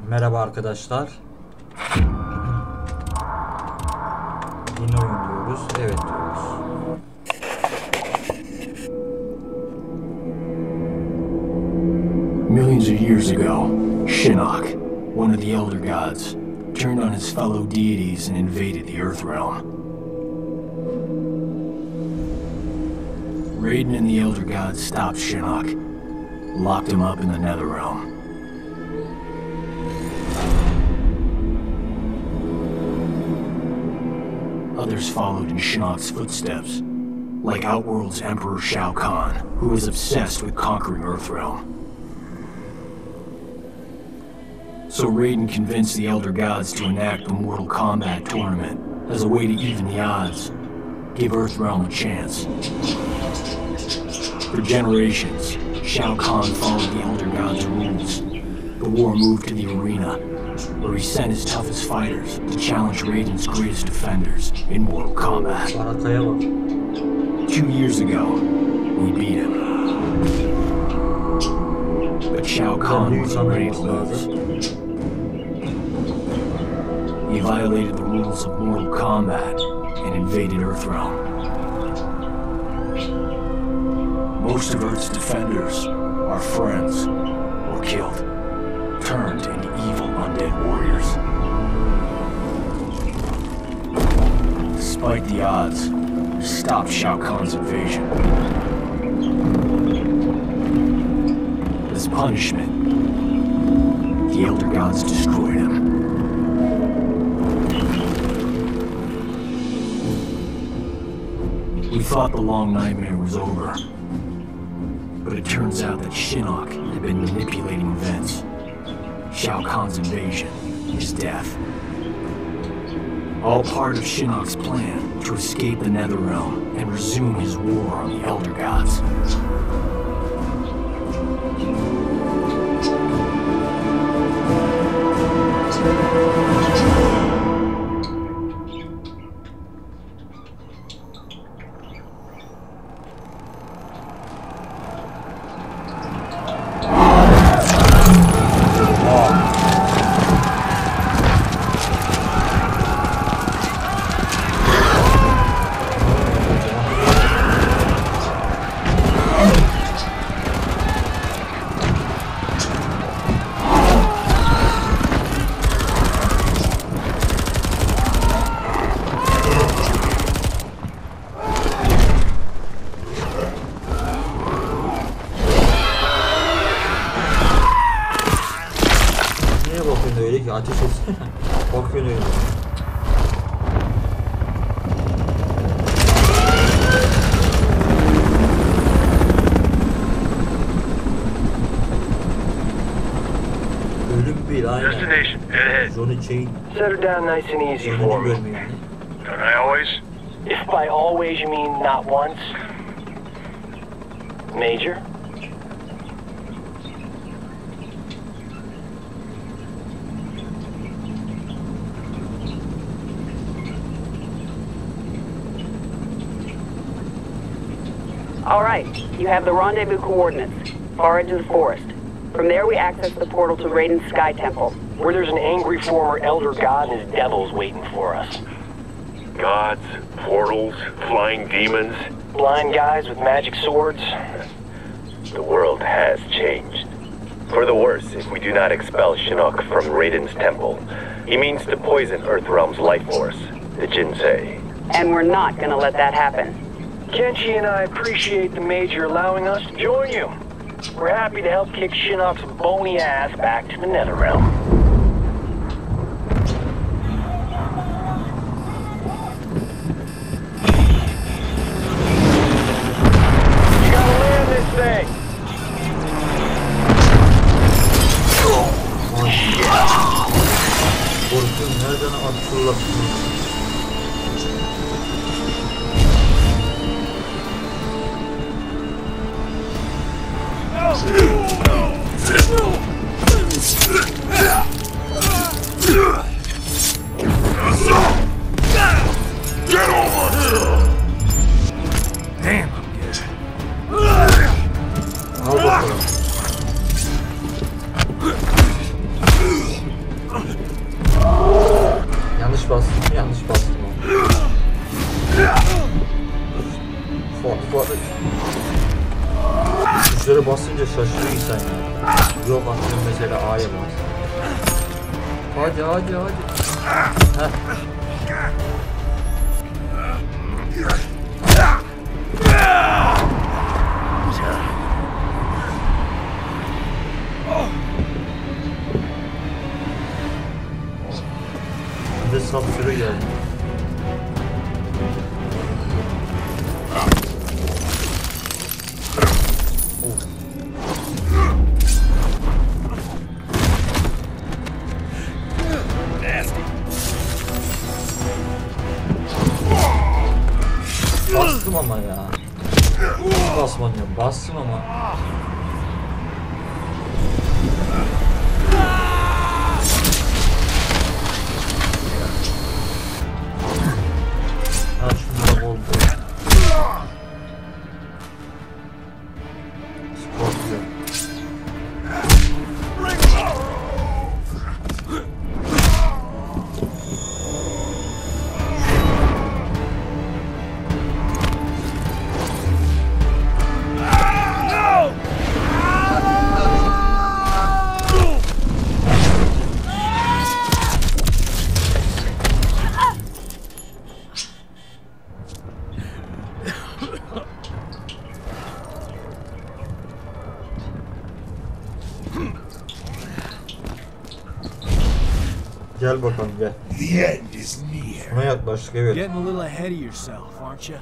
Merhaba arkadaşlar. Yine oyun diyoruz. Evet diyoruz. Millions of years ago, Shinnok, one of the Elder Gods, turned on his fellow deities and invaded the Earth Realm. Raiden and the Elder Gods stopped Shinnok, locked him up in the Nether Realm. Others followed in Shinnok's footsteps, like Outworld's Emperor Shao Kahn, who was obsessed with conquering Earthrealm. So Raiden convinced the Elder Gods to enact the Mortal Kombat tournament as a way to even the odds, give Earthrealm a chance. For generations, Shao Kahn followed the Elder Gods' rules. The war moved to the arena, where he sent his toughest fighters to challenge Raiden's greatest defenders in Mortal Kombat. 2 years ago, we beat him. But Shao Kahn wasn't ready to lose. He violated the rules of Mortal Kombat and invaded Earthrealm. Most of Earth's defenders, our friends, were killed, turned into evil undead warriors. Despite the odds, we stopped Shao Kahn's invasion. As punishment, the Elder Gods destroyed him. We thought the long nightmare was over, but it turns out that Shinnok had been manipulating events. Shao Kahn's invasion, his death. All part of Shinnok's plan to escape the Netherrealm and resume his war on the Elder Gods. Ateş etsene. Bakıyor öyle. Bölüm 1 aynen. Destination ahead. Zone chain. Set her down nice and easy for me. Don't I always? If by always you mean not once. Major? All right, you have the rendezvous coordinates, far into the forest. From there we access the portal to Raiden's Sky Temple. Where there's an angry former Elder God and his devils waiting for us. Gods, portals, flying demons. Blind guys with magic swords. The world has changed. For the worse if we do not expel Shinnok from Raiden's temple. He means to poison Earthrealm's life force, the Jinsei. And we're not gonna let that happen. Kenshi and I appreciate the Major allowing us to join you. We're happy to help kick Shinnok's bony ass back to the Netherrealm. You gotta land this thing! Korkun nereden atılır? Get over here! Damn, I'm good. Al bakalım. şaşırıyor insan ya. Yok atıyorum mesela A'ya bas. Hadi hadi hadi. Heh. Bir de sapsürü geldi. Bastım ama ya. Basman diyorum. Bastım ama. Ha şunlara oldu. Spor güzel. Gel bakalım gel. The end is near. Buna yaklaştık evet. Getting a little ahead of yourself, aren't you?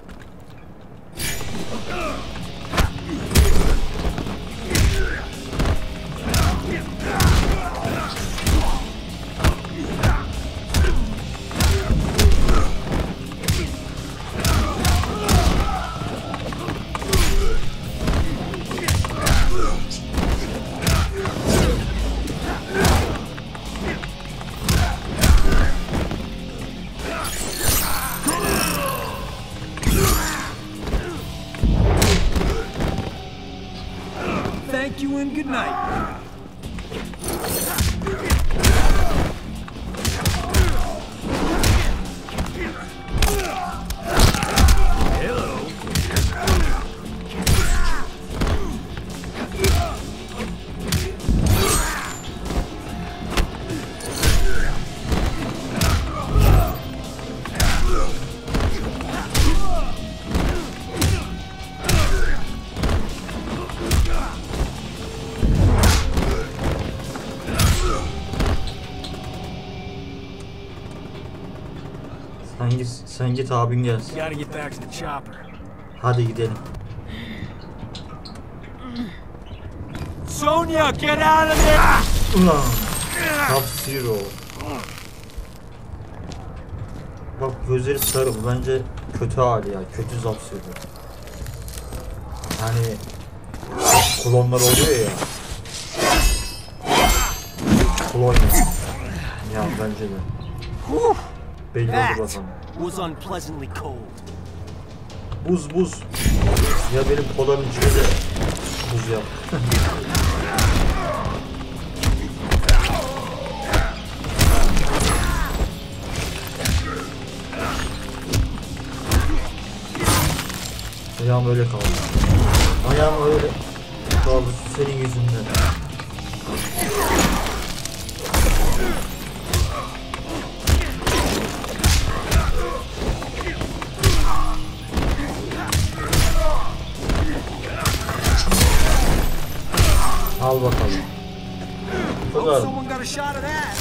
Thank you and good night. Sen git abin gelsin. Gotta get back to the chopper. Hadi gidelim. Sonia, get out of there! Ulan. Top Zero. Bak gözleri sarı. Bu bence kötü hali ya. Kötü Zap-Zero. Hani klonlar oluyor ya. Klon ya. Ya bence de. Belli oldu bakalım. Was unpleasantly cold. Buz buz. Ya benim kolanın içine de buz yap. Ayağım öyle kaldı. Ayağım öyle kaldı senin yüzünden. Al bakalım. Bu kadar. Someone got a shot of that.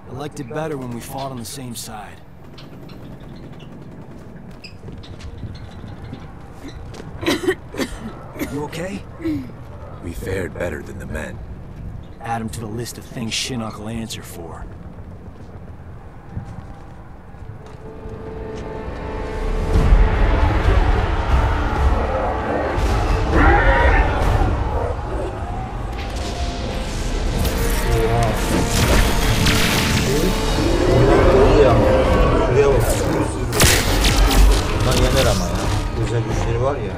I liked it better when we fought on the same side. You okay? We fared better than the men. Add him to the list of things Shinnok will answer for. Bunlar yener ama ya. Özel güçleri var ya.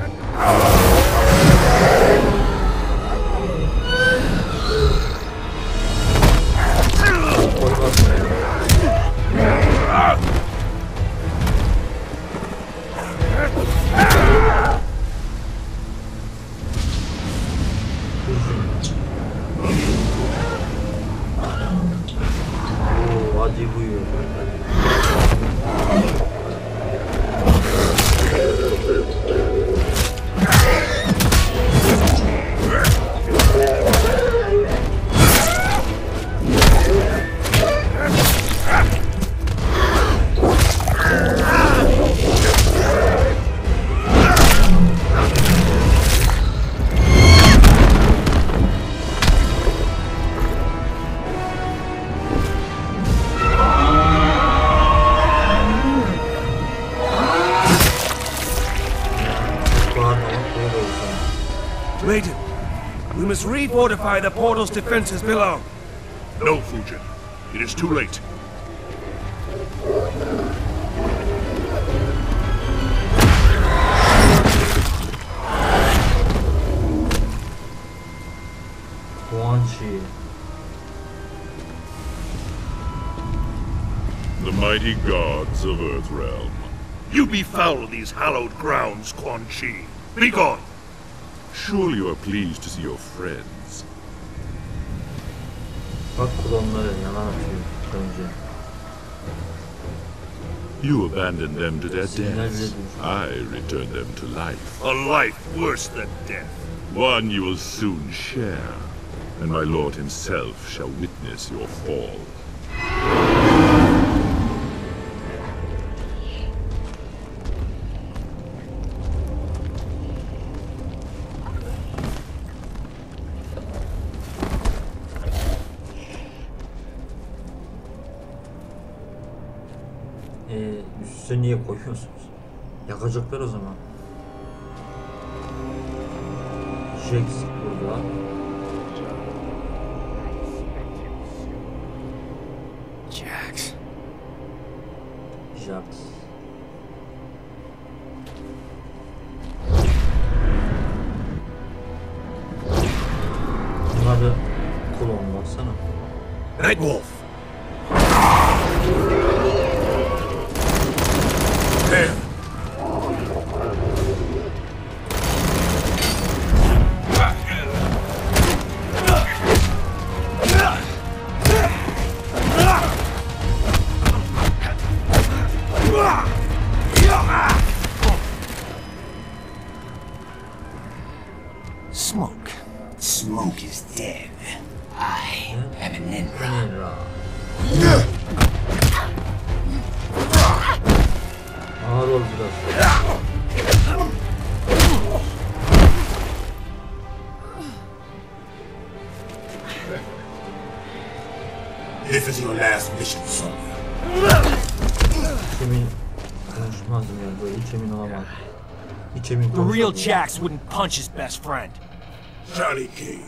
Hadi buyur. Raiden, we must refortify the portal's defenses below. No, Fujin. It is too late. The mighty gods of Earthrealm. You befoul these hallowed grounds, Quan Chi. Be gone! Surely you are pleased to see your friends. Bak klonları yalan atıyor önce. You abandoned them to their deaths. I returned them to life. A life worse than death. One you will soon share, and my lord himself shall witness your fall. Üstüne niye koyuyorsunuz? Yakacaklar o zaman. Jax burada. Jax. Jax. Bunlar da klon baksana. Nightwolf. There. Smoke. Smoke is dead. I am an Enra. Ağır ol biraz. This is your last mission, son. Hiç emin konuşmazdım ya böyle, hiç emin olamadım. Hiç emin The real konuşmadım. Jax wouldn't punch his best friend. Johnny Cage,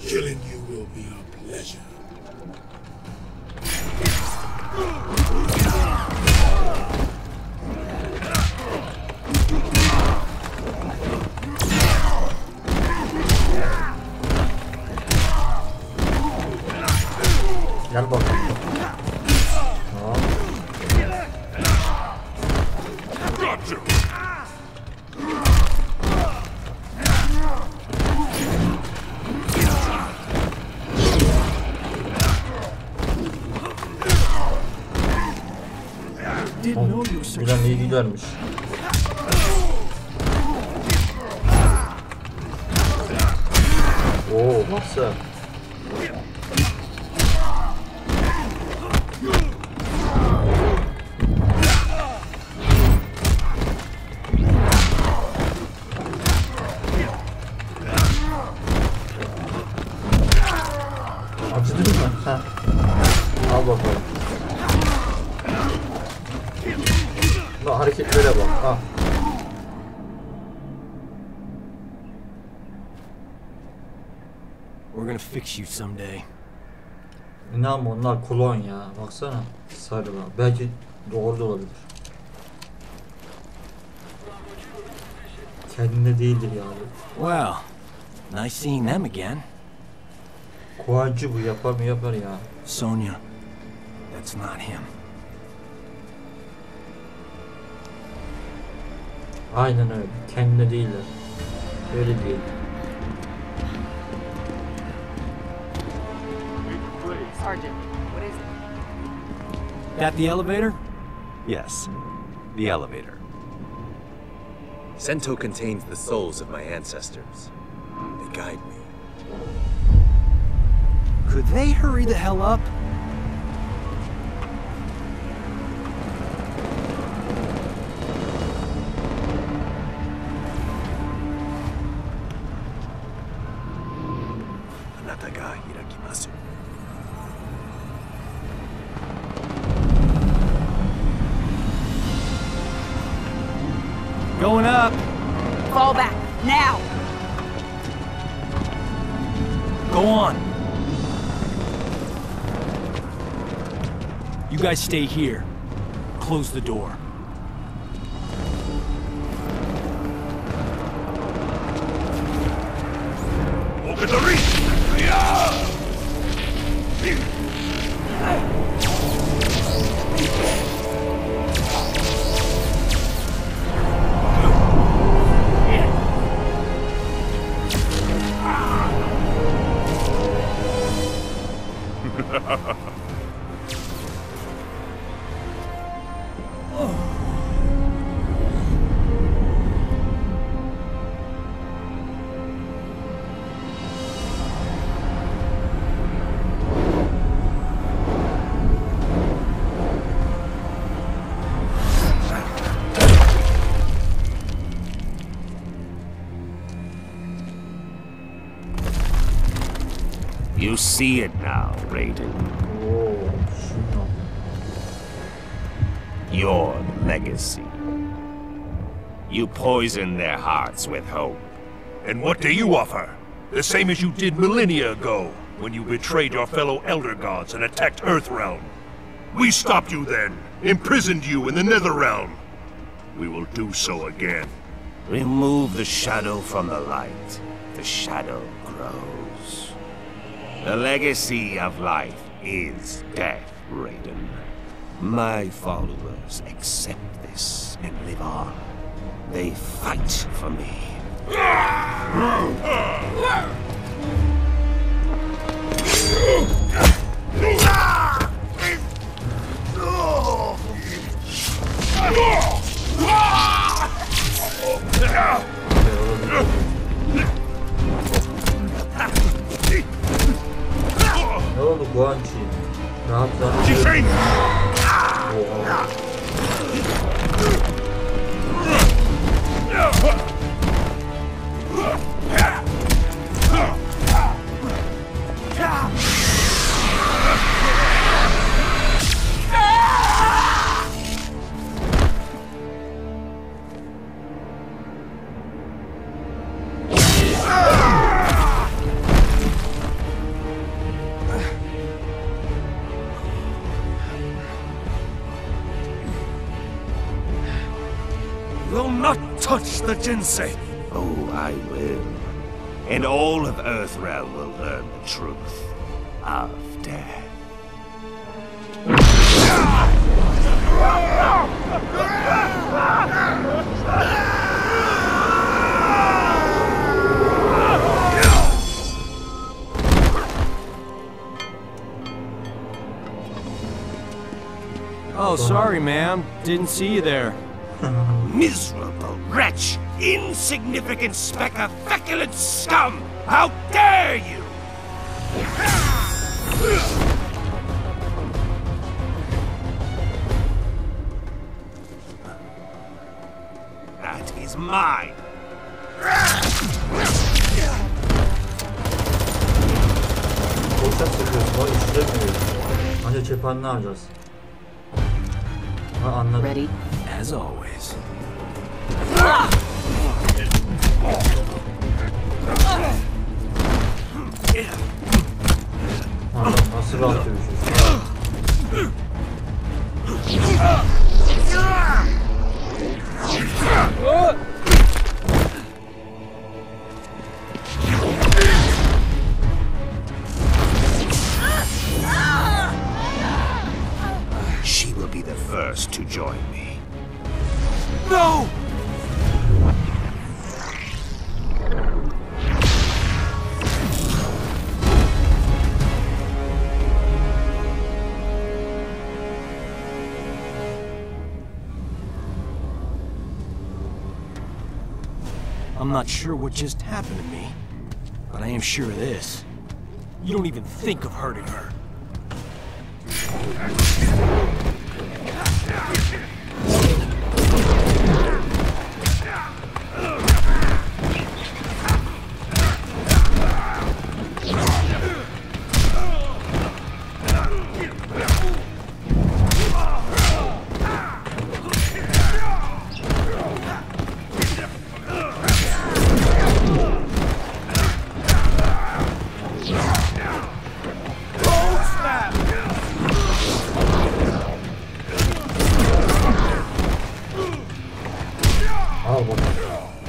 killing you will be a pleasure. Gel bakalım. Tamam. Buradan iyi gidermiş. Oo, baksa. Acıdın mı? Ha. Al bakalım. Bak hareketlere bak. Ha. We're gonna fix you someday. İnan onlar klon ya. Baksana. Sarı bak. Belki doğru da olabilir. Kendine değildir yani. Well, nice seeing them again. Kuancı bu, yapar mı yapar ya. Sonia, that's not him. Aynen öyle. Kendine değiller. Öyle değil. Sergeant, what is it? That the elevator? Yes, the elevator. Sento contains the souls of my ancestors. They guide me. Could they hurry the hell up? Anata ga hirakimasu. Going up. Fall back, now! Go on. You guys stay here. Close the door. Open the reach! You see it now, Raiden. Oo, şuna. Your legacy. You poison their hearts with hope. And what do you offer? The same as you did millennia ago, when you betrayed your fellow Elder Gods and attacked Earthrealm. We stopped you then, imprisoned you in the Netherrealm. We will do so again. Remove the shadow from the light. The shadow grows. The legacy of life is death, Raiden. My followers accept this and live on. They fight for me. Ne oldu Guanchi? Rahat rahat. Oha. Will not touch the Jinsei. Oh, I will. And all of Earthrealm will learn the truth of death. Oh, sorry, ma'am. Didn't see you there. Miserable wretch! Insignificant speck of feculent scum! How dare you! That is mine! Boşak seviyoruz. Bak işlemiyor. Anca cephanını alacağız. Ha anladım. Ready? As always. Adam nasıl rahat dövüşüyorsun? I'm not sure what just happened to me, but I am sure of this. You don't even think of hurting her.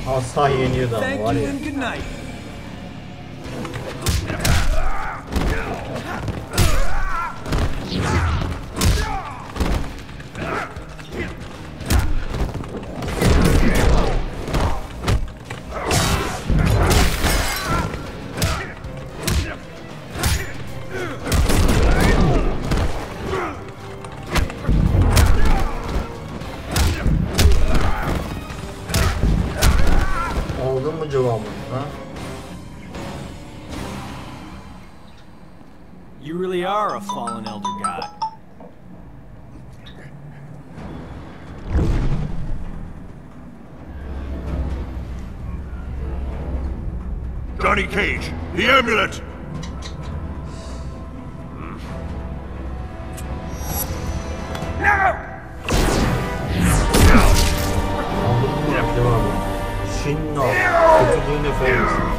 Asla yeniyordu ama var ya. Good night. Aldın mı cevabını ha? You really are a fallen elder god. Johnny Cage, the amulet! Aldın mı cevabı? Shinno, kötülüğün efendisi.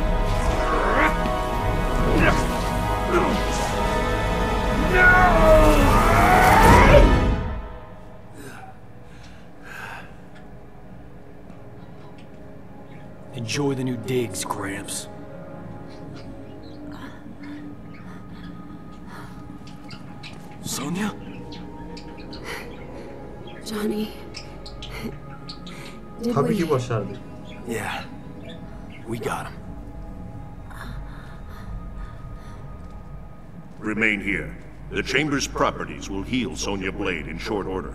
Enjoy the new digs, Gramps. Sonia? Johnny. Did Tabii we... ki başardık. Yeah, we got him. Remain here. The Chamber's properties will heal Sonya Blade in short order.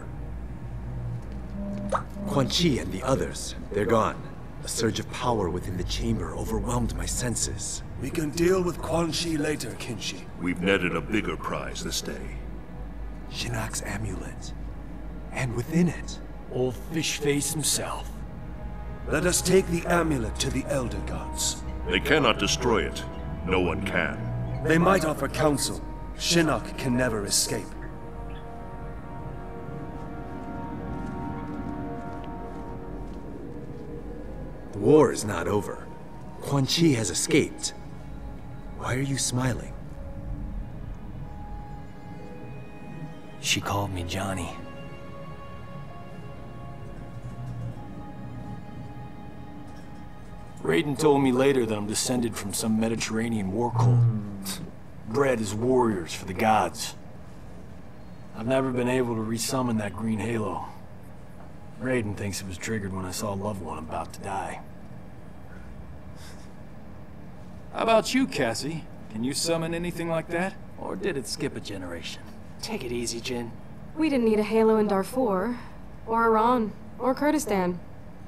Quan Chi and the others, they're gone. A surge of power within the chamber overwhelmed my senses. We can deal with Quan Chi later, Kinshi. We've netted a bigger prize this day. Shinnok's amulet. And within it, old fish face himself. Let us take the amulet to the Elder Gods. They cannot destroy it. No one can. They might offer counsel. Shinnok can never escape. The war is not over. Quan Chi has escaped. Why are you smiling? She called me Johnny. Raiden told me later that I'm descended from some Mediterranean war cult. Bred as warriors for the gods. I've never been able to resummon that green halo. Raiden thinks it was triggered when I saw a loved one about to die. How about you, Cassie? Can you summon anything like that? Or did it skip a generation? Take it easy, Jin. We didn't need a halo in Darfur, or Iran, or Kurdistan.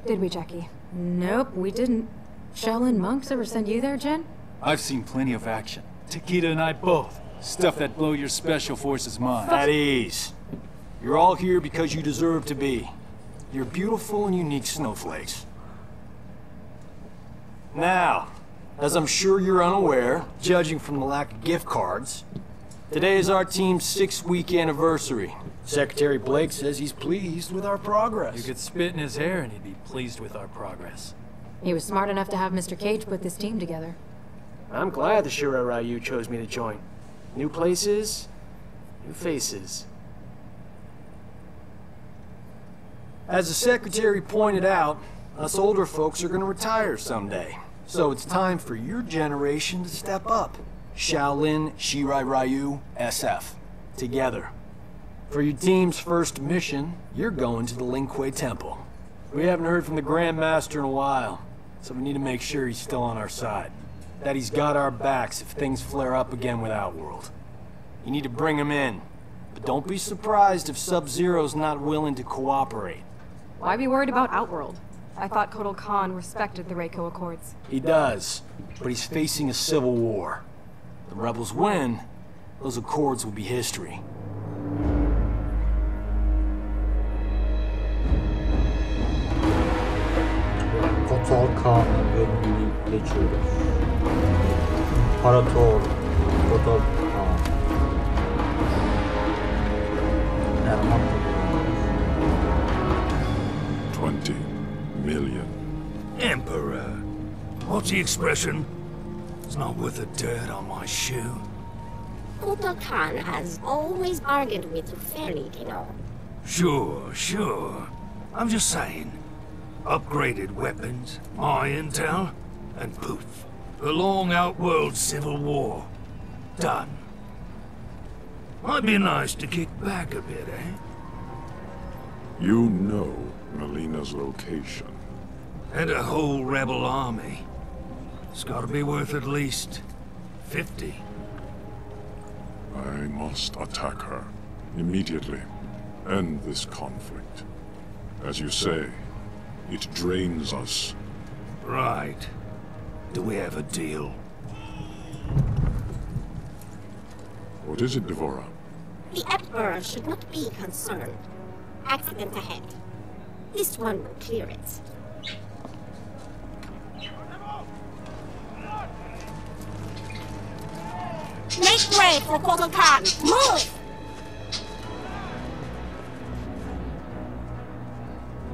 Did we, Jackie? Nope, we didn't. Shaolin monks ever send you there, Jen? I've seen plenty of action. Takeda and I both. Stuff that blow your special forces mind. At ease. You're all here because you deserve to be. You're beautiful and unique snowflakes. Now, as I'm sure you're unaware, judging from the lack of gift cards, today is our team's 6-week anniversary. Secretary Blake says he's pleased with our progress. You could spit in his hair and he'd be pleased with our progress. He was smart enough to have Mr. Cage put this team together. I'm glad the Shirai Ryu chose me to join. New places, new faces. As the secretary pointed out, us older folks are gonna retire someday. So it's time for your generation to step up. Shaolin, Shirai Ryu, SF. Together. For your team's first mission, you're going to the Lin Kuei Temple. We haven't heard from the Grand Master in a while, so we need to make sure he's still on our side. That he's got our backs if things flare up again with Outworld. You need to bring him in, but don't be surprised if Sub-Zero's not willing to cooperate. Why be worried about Outworld? I thought Kotal Khan respected the Reiko Accords. He does, but he's facing a civil war. The rebels win, those accords will be history. Kotal Khan'ın bölümünü geçiyoruz. İmparator Kotal Khan. Ermak 20 million. Emperor. What's the expression? It's not worth the dirt on my shoe. Kotal Khan has always bargained with you fairly, you know. Sure. I'm just saying. Upgraded weapons, my intel, and poof. The long outworld civil war. Done. Might be nice to kick back a bit, eh? You know Melina's location. And a whole rebel army. It's gotta be worth at least 50. I must attack her immediately. End this conflict. As you say, it drains us. Right. Do we have a deal? What is it, Devora? The Emperor should not be concerned. Accident ahead. This one will clear it. Make way for Kotal Khan! Move!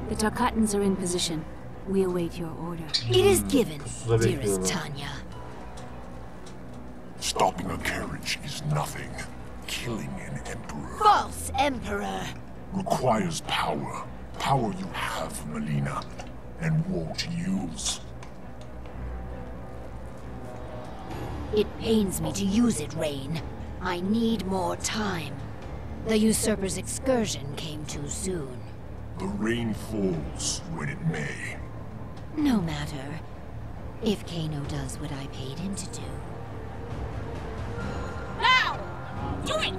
The Tarkatans are in position. We await your order. It is given, dearest Tanya. Stopping a carriage is nothing. Killing an emperor False Emperor! requires power. Power you have, Melina, and won't use. It pains me to use it, Rain. I need more time. The usurper's excursion came too soon. The rain falls when it may. No matter. If Kano does what I paid him to do. Now! Do it!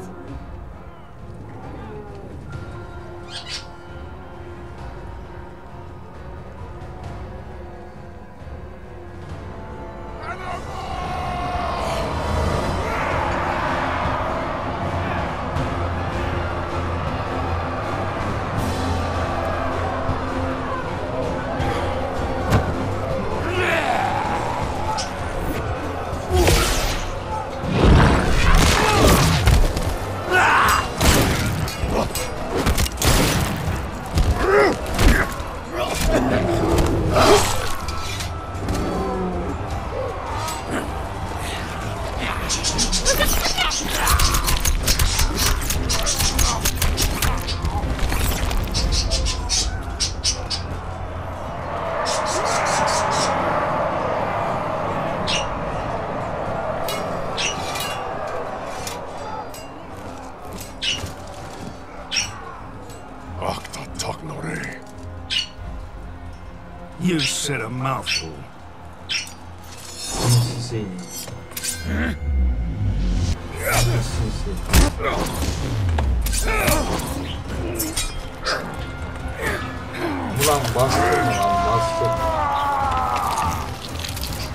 You said a mouthful. Ulan bastırma lan, bastır.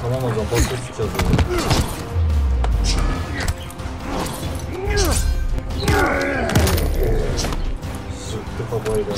Tamam o zaman bastır tutacağız onu. Sıktı kafayla.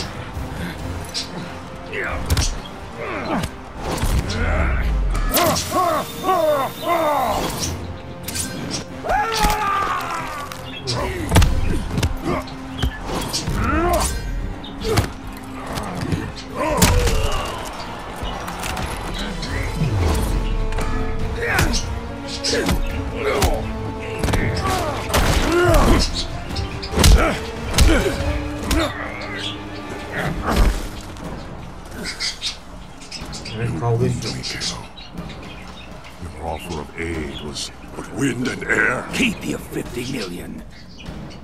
Your offer of aid was but wind and air. Keep your 50 million.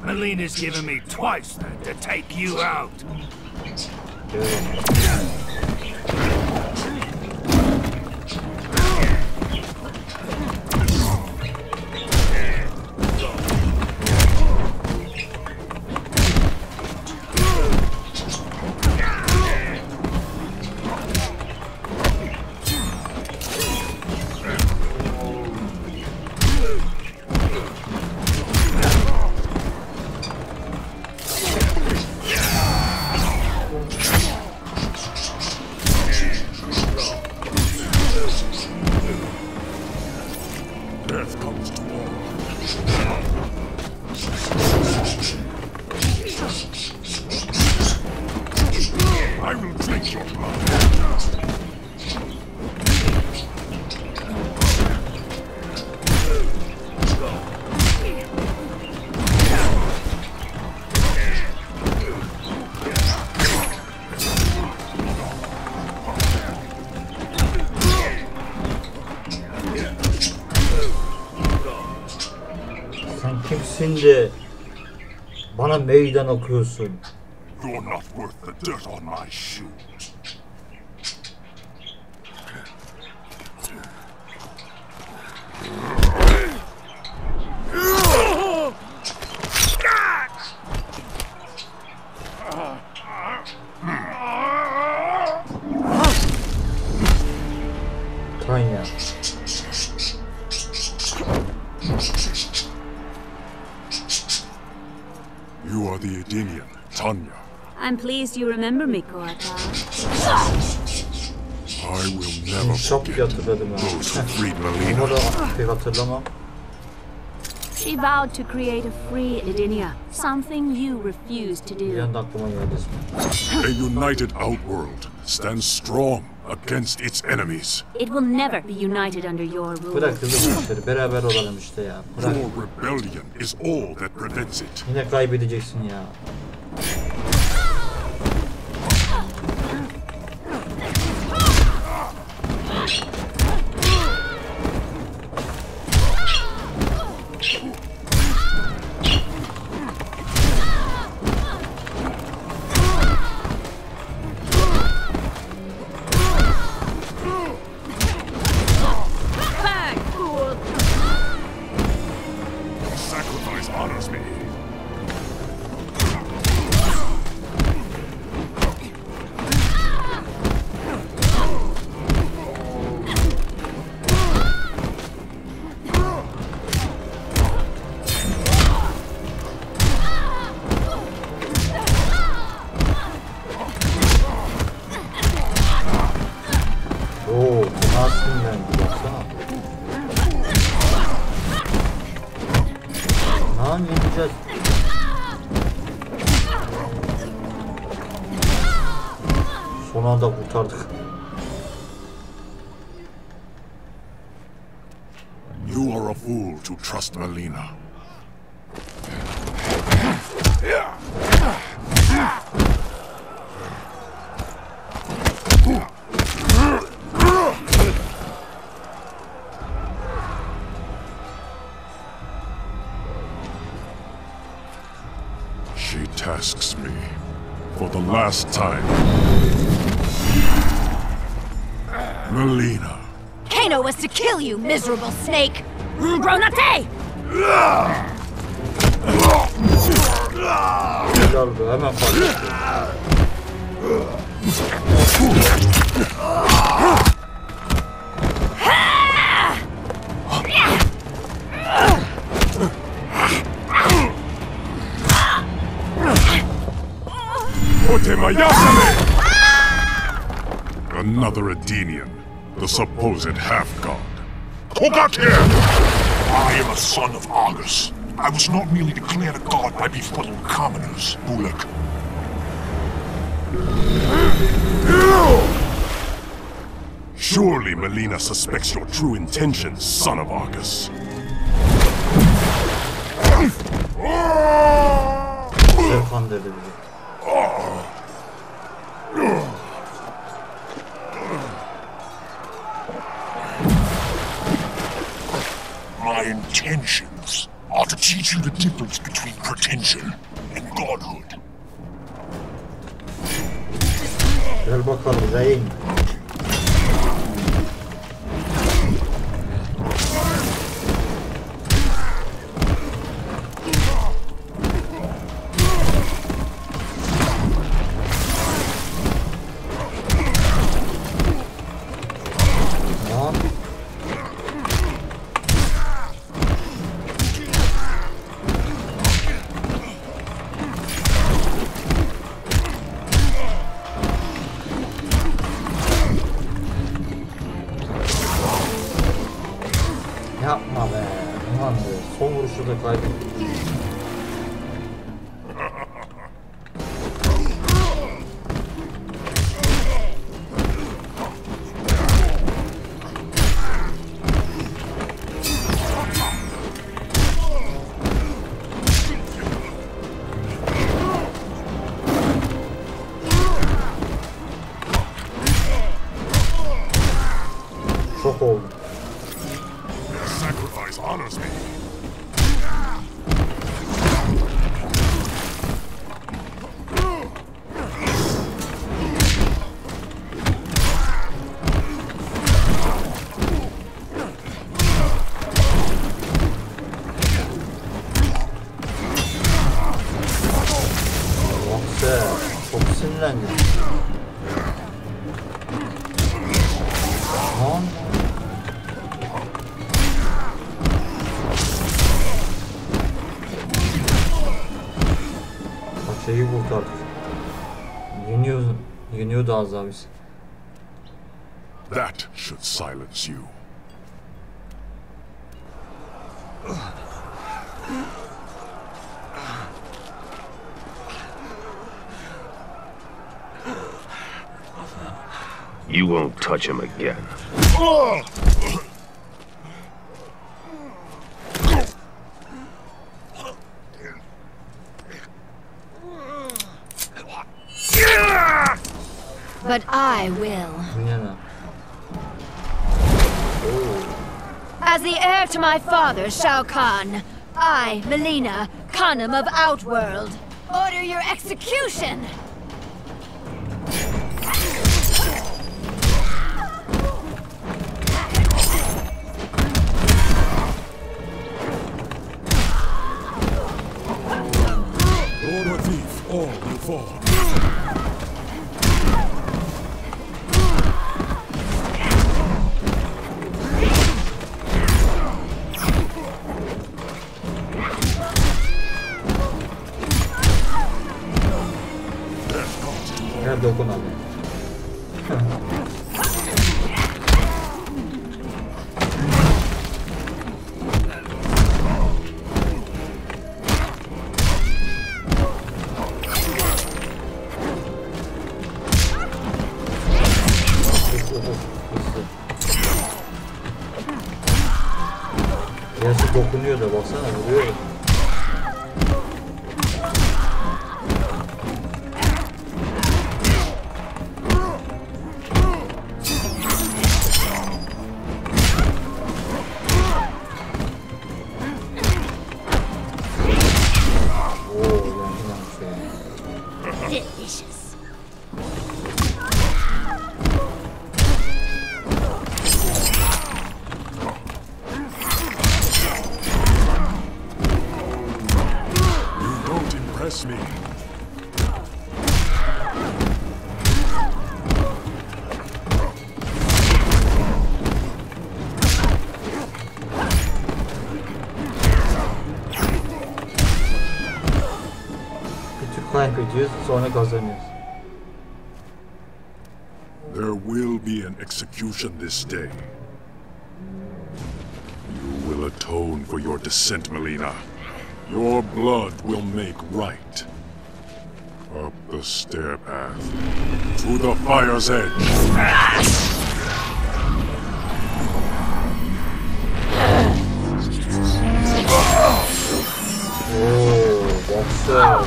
Melina's given me twice that to take you out. Aksinde bana meydan okuyorsun. You're not worth the dirt on my shoe. Tanya. You are the Edenian, Tanya. I'm pleased you remember me, Koata. I will never forget those who freed Melina. She vowed to create a free Edenia, something you refused to do. A united outworld stands strong against its enemies. It will never be united under your rule. Bırak kızım bu işleri, beraber olalım işte ya. Bırak. Your rebellion is all that prevents it. Yine kaybedeceksin ya. Sacrifice honors me. Oo, nasıl ben baksana. Lan yeneceğiz. Son anda kurtardık. You are a fool to trust Melina. She tasks me for the last time. Melina. Kano was to kill you, miserable snake! Gronate! Helal be, hemen fark ettim. Another Edenian, the supposed half-god. Kombat here! I am a son of Argus. I was not merely declared a god by befuddled commoners, Bulak. Surely Melina suspects your true intentions, son of Argus. Serkan dedi bize. My intentions are to teach you the difference between pretension and godhood. Gel bakalım Zeyn. Yapma be. Ulan be. Son vuruşu da kaybettim. Şok oldum. Sacrifice honors me. Lan. Paçayı kurtardık. Yeniyordu az daha biz. That should silence you. You won't touch him again. But I will. As the heir to my father, Shao Kahn, I, Melina, Khanum of Outworld, order your execution! Lord or thief, all will fall. Gel dokun abi. Yarısı dokunuyor da baksana vuruyor. Delicious. You won't impress me. Kaybediyoruz, sonra kazanıyoruz. There will be an execution this day. You will atone for your descent, Melina. Your blood will make right. Up the stair path, to the fire's edge. Oh, that's so...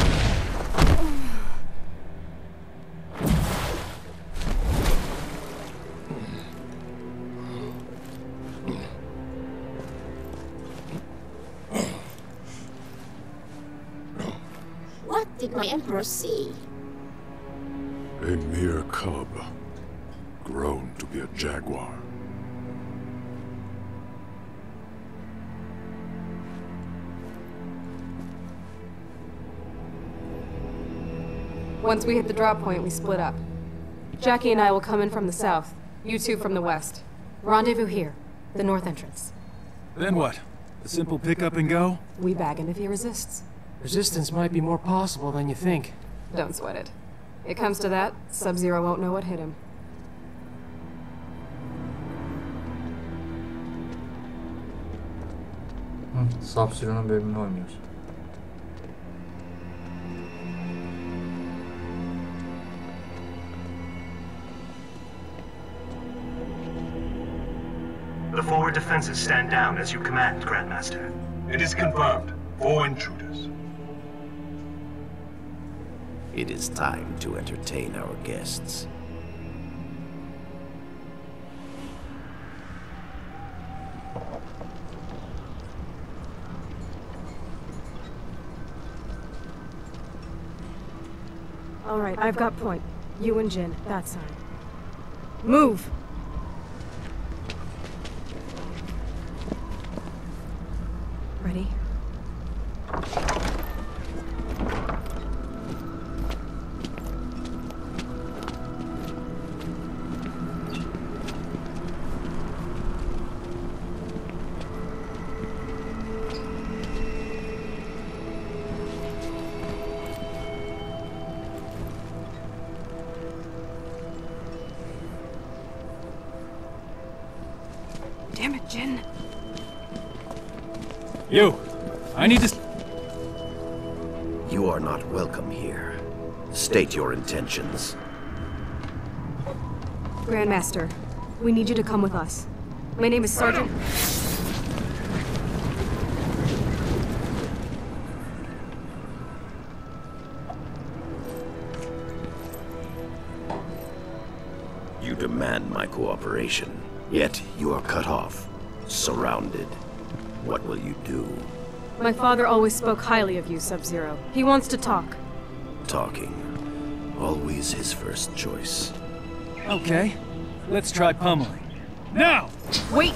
What did my emperor see? A mere cub, grown to be a jaguar. Once we hit the drop point, we split up. Jackie and I will come in from the south, you two from the west. Rendezvous here, the north entrance. Then what? A simple pick up and go? We bag him if he resists. Resistance might be more possible than you think. Don't sweat it. It comes to that, Sub-Zero won't know what hit him. Sub-Zero'nun bölümünü oynuyoruz. The forward defenses stand down as you command, Grandmaster. It is confirmed. 4 intruders. It is time to entertain our guests. All right, I've got point. You and Jin, that side. Move! Ready? Damn it, Jin. You! I need to... You are not welcome here. State your intentions. Grandmaster, we need you to come with us. My name is Sergeant... You demand my cooperation, yet you are cut off, surrounded. What will you do? My father always spoke highly of you, Sub-Zero. He wants to talk. Talking. Always his first choice. Okay, let's try pummeling. Now! Wait!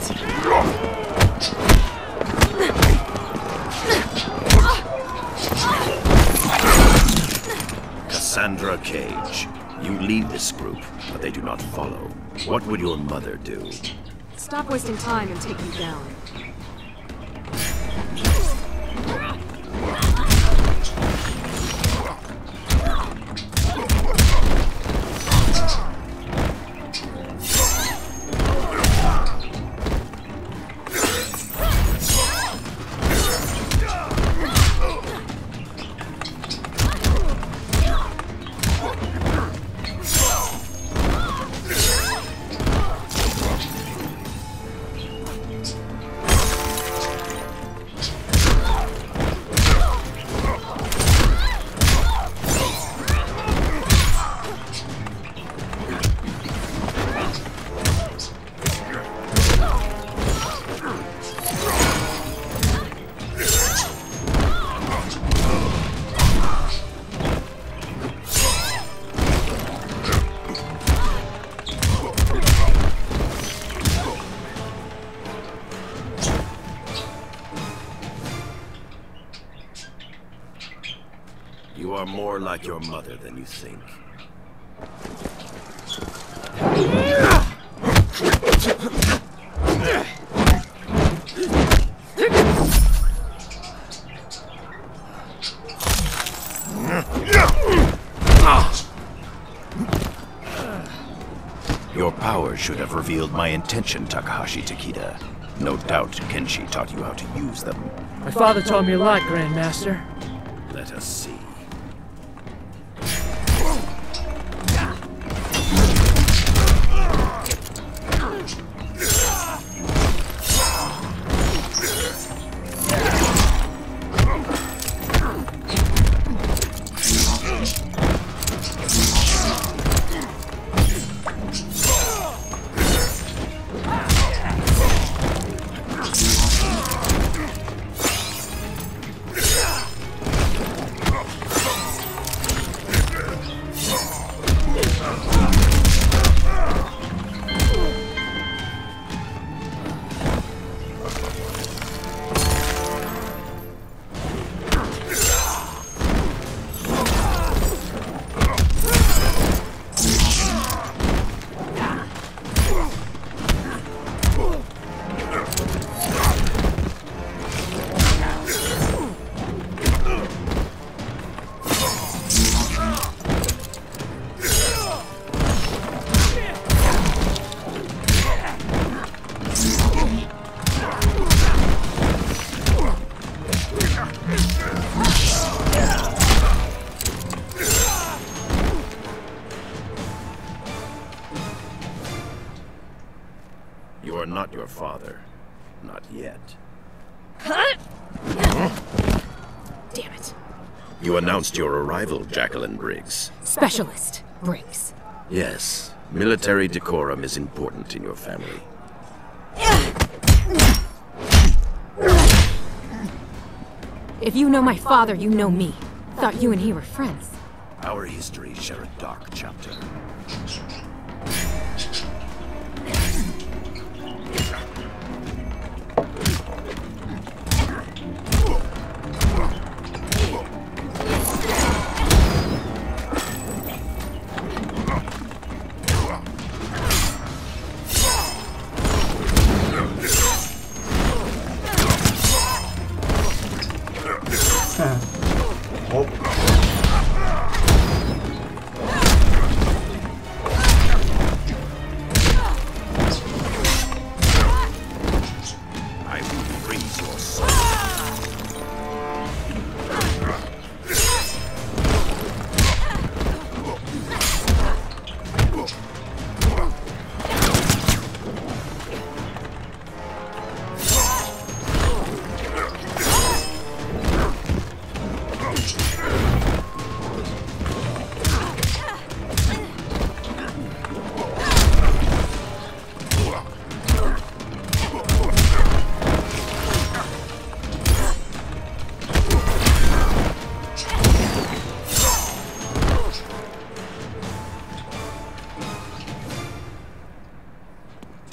Cassandra Cage. You lead this group, but they do not follow. What would your mother do? Stop wasting time and take me down. You are more like your mother than you think. Your power should have revealed my intention, Takahashi Takeda. No doubt Kenshi taught you how to use them. My father taught me a lot, Grandmaster. Let us see. You are not your father. Not yet. Damn it. You announced your arrival, Jacqueline Briggs. Specialist Briggs. Yes. Military decorum is important in your family. If you know my father, you know me. Thought you and he were friends. Our histories share a dark chapter.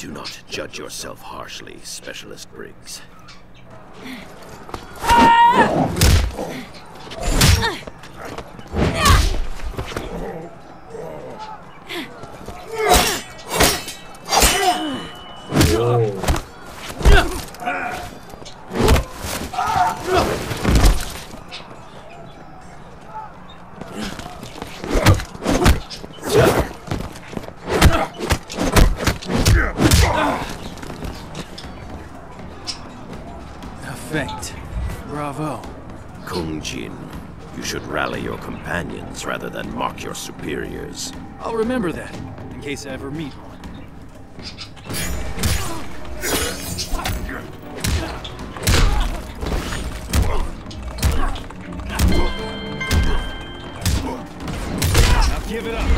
Do not judge yourself harshly, Specialist Briggs. Perfect. Bravo. Kung-Jin, you should rally your companions rather than mock your superiors. I'll remember that, in case I ever meet one. Now give it up.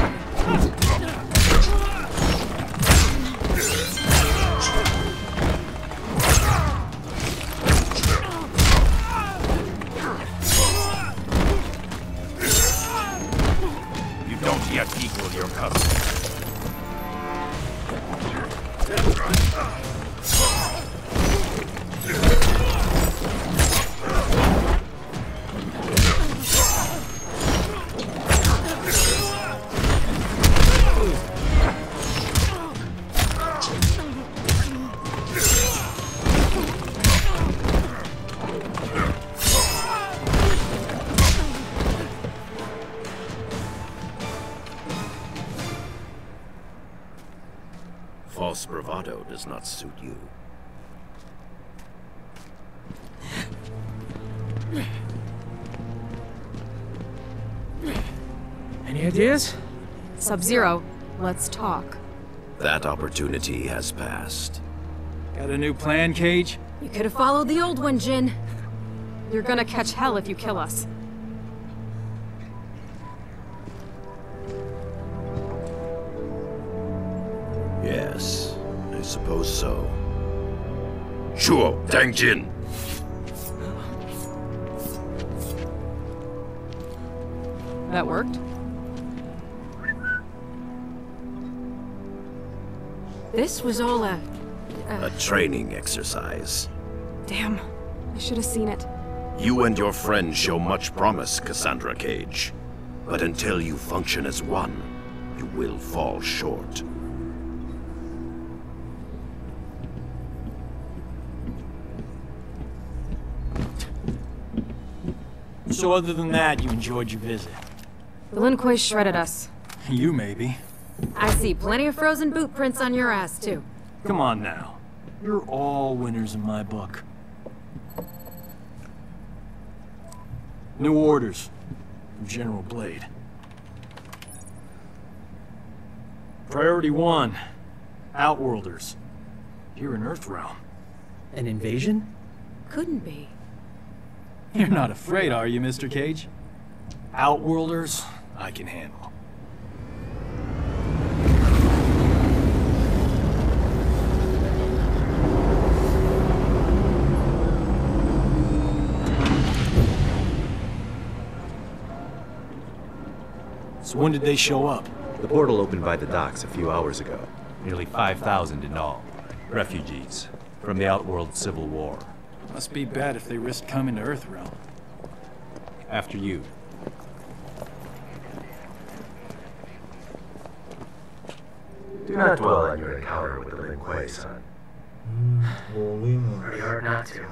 Yet equal your cousin. False bravado does not suit you. Any ideas? Sub-Zero, let's talk. That opportunity has passed. Got a new plan, Cage? You could have followed the old one, Jin. You're gonna catch hell if you kill us. Yes, I suppose so. Sure, Tang Jin. That worked? This was all a training exercise. Damn, I should have seen it. You and your friend show much promise, Cassandra Cage. But until you function as one, you will fall short. So other than that, you enjoyed your visit? The Lin Kuei shredded us. You maybe. I see plenty of frozen boot prints on your ass, too. Come on now. You're all winners in my book. New orders from General Blade. Priority 1. Outworlders. Here in Earthrealm. An invasion? Couldn't be. You're not afraid, are you, Mr. Cage? Outworlders, I can handle. So when did they show up? The portal opened by the docks a few hours ago. Nearly 5,000 in all. Refugees from the Outworld Civil War. Must be bad if they risked coming to Earthrealm. After you. Do not dwell on your encounter with the Lin Kuei, son. Pretty hard not to.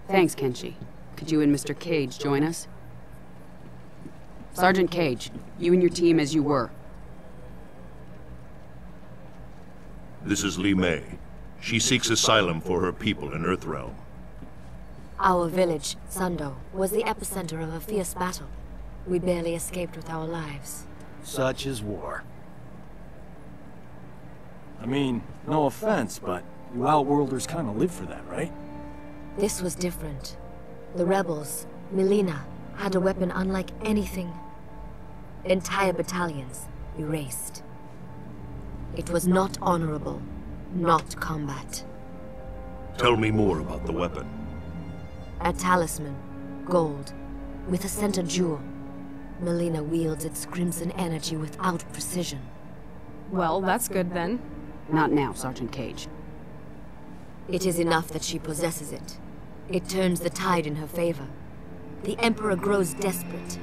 Thanks, Kenshi. Could you and Mr. Cage join us? Sergeant Cage, you and your team as you were. This is Li Mei. She seeks asylum for her people in Earthrealm. Our village, Sando, was the epicenter of a fierce battle. We barely escaped with our lives. Such is war. I mean, no offense, but you Outworlders kind of live for that, right? This was different. The rebels, Melina, had a weapon unlike anything. Entire battalions erased. It was not honorable, not combat. Tell me more about the weapon. A talisman, gold, with a center jewel. Melina wields its crimson energy without precision. Well, that's good then. Not now, Sergeant Cage. It is enough that she possesses it. It turns the tide in her favor. The Emperor grows desperate,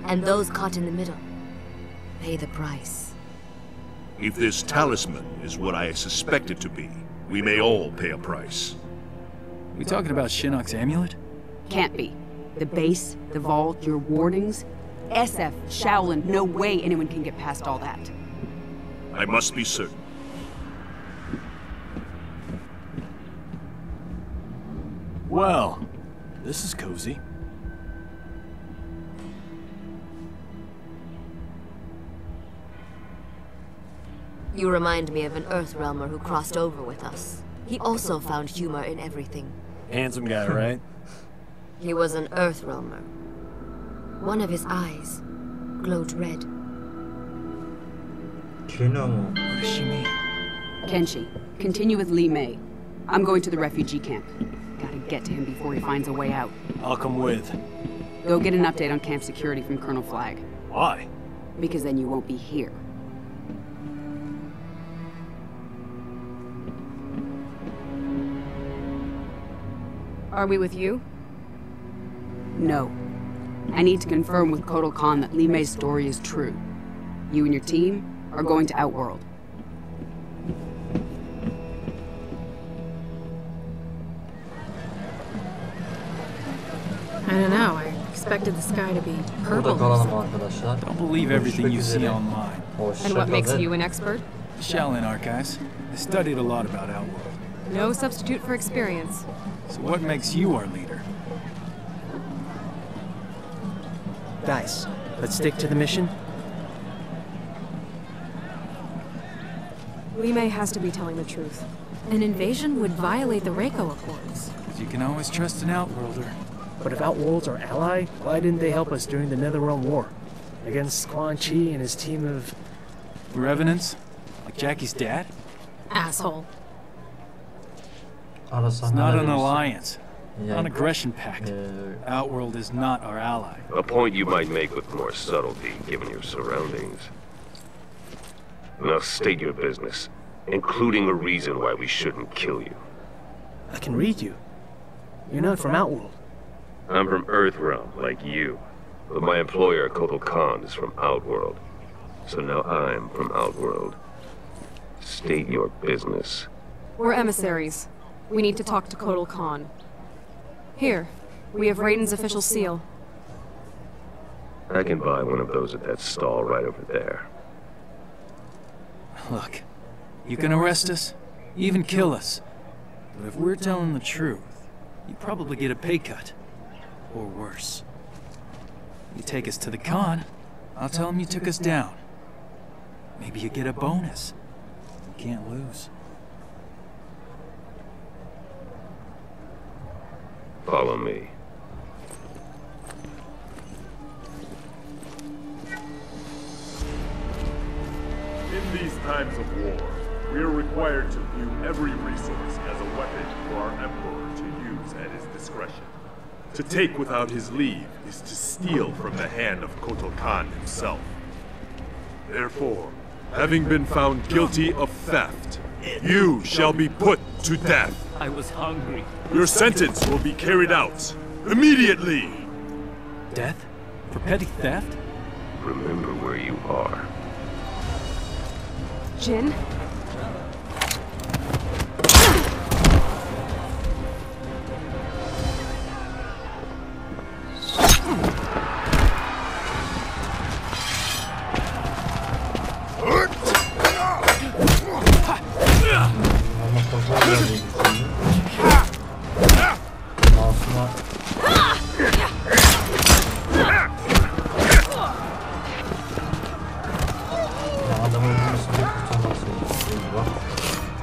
and those caught in the middle pay the price. If this talisman is what I suspect it to be, we may all pay a price. We talking about Shinnok's amulet? Can't be. The base, the vault, your wardings. SF, Shaolin, no way anyone can get past all that. I must be certain. Well, this is cozy. You remind me of an Earthrealmer who crossed over with us. He also found humor in everything. Handsome guy, right? He was an Earthrealmer. One of his eyes glowed red. What does she mean? Kenshi, continue with Li Mei. I'm going to the refugee camp. Gotta get to him before he finds a way out. I'll come with. Go get an update on camp security from Colonel Flagg. Why? Because then you won't be here. Are we with you? No. I need to confirm with Kotal Khan that Li Mei's story is true. You and your team are going to Outworld. I don't know. I expected the sky to be purple. Burada kalalım arkadaşlar. Don't believe everything you see online. And what makes you an expert? The Shaolin archives. I studied a lot about Outworld. No substitute for experience. So what makes you our leader? Guys, let's stick to the mission. Li Mei has to be telling the truth. An invasion would violate the Reiko Accords. You can always trust an Outworlder. But if Outworld's our ally, why didn't they help us during the Netherrealm War? Against Quan Chi and his team of... Revenants? Like Jackie's dad? Asshole. It's not an alliance. Non-aggression pact. Outworld is not our ally. A point you might make with more subtlety, given your surroundings. Now state your business, including a reason why we shouldn't kill you. I can read you. You're not from Outworld. I'm from Earthrealm, like you. But my employer, Kotal Khan, is from Outworld. So now I'm from Outworld. State your business. We're emissaries. We need to talk to Kotal Khan. Here, we have Raiden's official seal. I can buy one of those at that stall right over there. Look, you can arrest us, even kill us. But if we're telling the truth, you probably get a pay cut. Or worse. You take us to the Khan, I'll tell him you took us down. Maybe you get a bonus. You can't lose. Follow me. In these times of war, we are required to view every resource as a weapon for our Emperor to use at his discretion. To take without his leave is to steal from the hand of Kotal Khan himself. Therefore, having been found guilty of theft, you shall be put to death. I was hungry. Your sentence will be carried out immediately. Death? For petty theft? Remember where you are. Jin?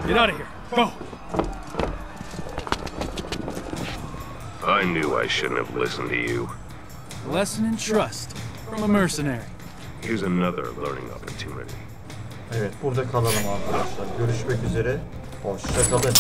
Get out of here. Go. I knew I shouldn't have listened to you. Lesson in trust from a mercenary. Here's another learning opportunity. Evet, burada kalalım arkadaşlar. Görüşmek üzere. Hoşça kalın.